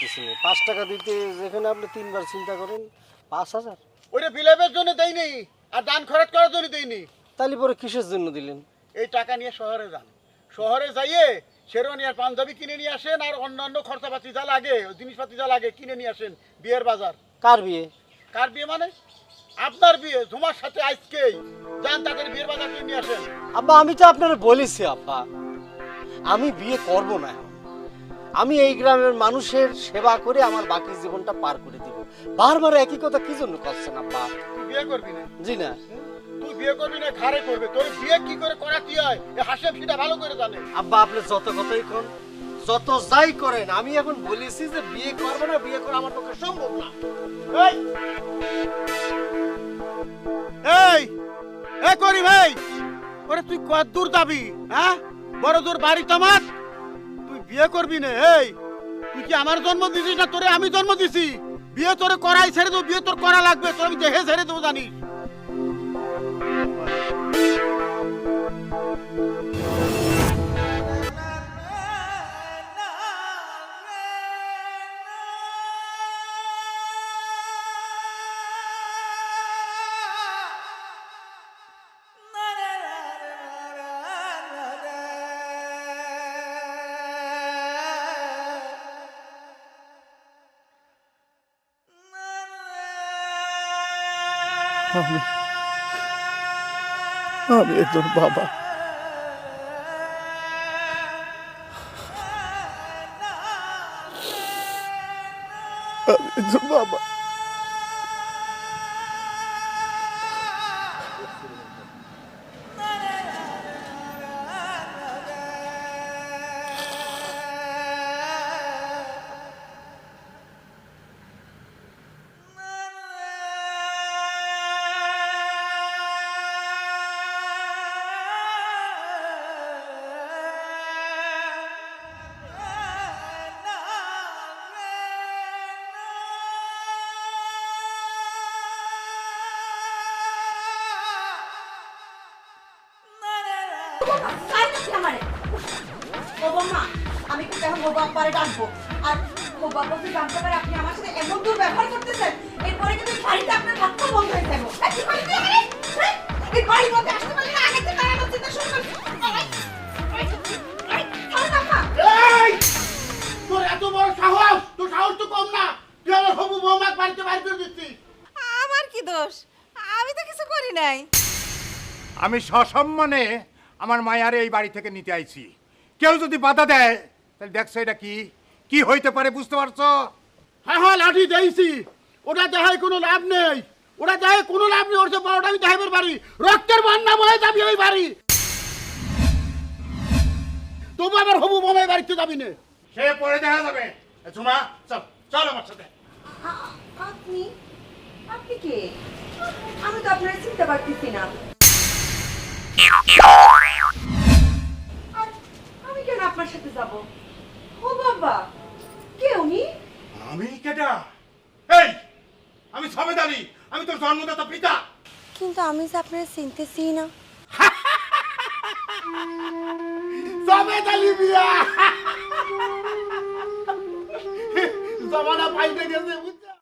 পারতেছি না। 5 টাকা দিতে যেখানে আপনি 3 বার চিন্তা করেন 5000। ওইটা বিলাপের জন্য দেইনি আর দান খরচ করার জন্য দেইনি। তাহলে পরে কিসের জন্য দিলেন? এই টাকা নিয়ে শহরে যান, শহরে যাইয়ে শেরওয়ানি আর পাঞ্জাবি কিনে নিয়ে আসেন আর অন্যান্য খরচাপাতি যা লাগে জিনিসপাতি যা লাগে কিনে নিয়ে আসেন। বিয়ের বাজার। কার বিয়ে? কার বিয়ে মানে? আপনার বিয়ে। তোমার সাথে আজকেই যান তাদের বিয়ের বাজার কিনে নিয়ে আসেন। আব্বা আমি তো আপনারা বলেছি আব্বা, আমি বিয়ে করব না। আমি এই গ্রামের মানুষের সেবা করে আমার বাকি জীবনটা পার করে দিব। বারবার একই কথা কি জন্য করছেন আব্বা? তুই বিয়ে করবি না? জি না। তুই বিয়ে করবি না, ঘাড়ে করবে। তোর বিয়ে কি করে করাতে হয় এই হাসেম সেটা ভালো করে জানে। আব্বা আপনি যত কথাই কোন, যত যাই করেন, আমি এখন বলেছি যে বিয়ে করব না, বিয়ে করা আমার পক্ষে সম্ভব না। এই এই এই করি ভাই, ওরে তুই কত দূর যাবি? হ্যাঁ, বড় দূর বাড়ি তোমার। তুই বিয়ে করবি না? এই তুই কি আমার জন্ম দিছিস না তোরে আমি জন্ম দিছি? বিয়ে তোরে করাই ছেড়ে দেবো, বিয়ে তোর করা লাগবে। তোর আমি দেহে ছেড়ে দেবো জানিস। আমি একজন বাবা। আমি একজন বাবা। আমি কিন্তু এখন বাবা আব্বারে ডাকবো। আর বাবা আব্বাকে জানতে পারে আপনি আমার সাথে এমন দুর্ব্যবহার করতেছেন, এরপরে কিন্তু বাড়িতে আপনার ভাত খাওয়া বন্ধ হয়ে যাবে। এই বাড়ির মধ্যে আসতে পারলে আগে থেকে তাড়ানোর চিন্তা শুরু করছি। তোর এত বড় সাহস! তোর সাহস তো কম না। তুই আমার হবু বৌমাকে বাড়িতে বাইরে করে দিচ্ছিস। আমার কি দোষ? আমি তো কিছু করি নাই। আমি সসম্মানে আমার মায়ারে এই বাড়ি থেকে নিতে আইছি। কেউ যদি বাধা দেয় তাহলে দেখছো এটা কি কি হইতে পারে, বুঝতে পারছো? হ্যাঁ হ্যাঁ, লাঠি দিয়েছি। ওটা দেখায় কোনো লাভ নেই, ওটা দেখায় কোনো লাভ নেই। ওর সে বড়টা আমি দেখাবের বাড়ি, রক্তের বন্যা বয়ে যাবি ওই বাড়ি। তবু আবার হবু বৌমায় বাড়িতে যাবি না। সে পরে দেখা যাবে। ঝুমা চল চল আমার সাথে। আপনি আপনি কে? আমি তো আপনার চিনতে পারতেছি না। আর আমি কেন আপনার সাথে যাব? ও বাবা, কে উনি? আমি কেডা? এই আমি সবেদ আলী, আমি তোর জন্মদাতা পিতা। কিন্তু আমি যে আপনার চিনতেছি না। সবেদ আলী মিয়া, জমানা পাল্টে গেছে।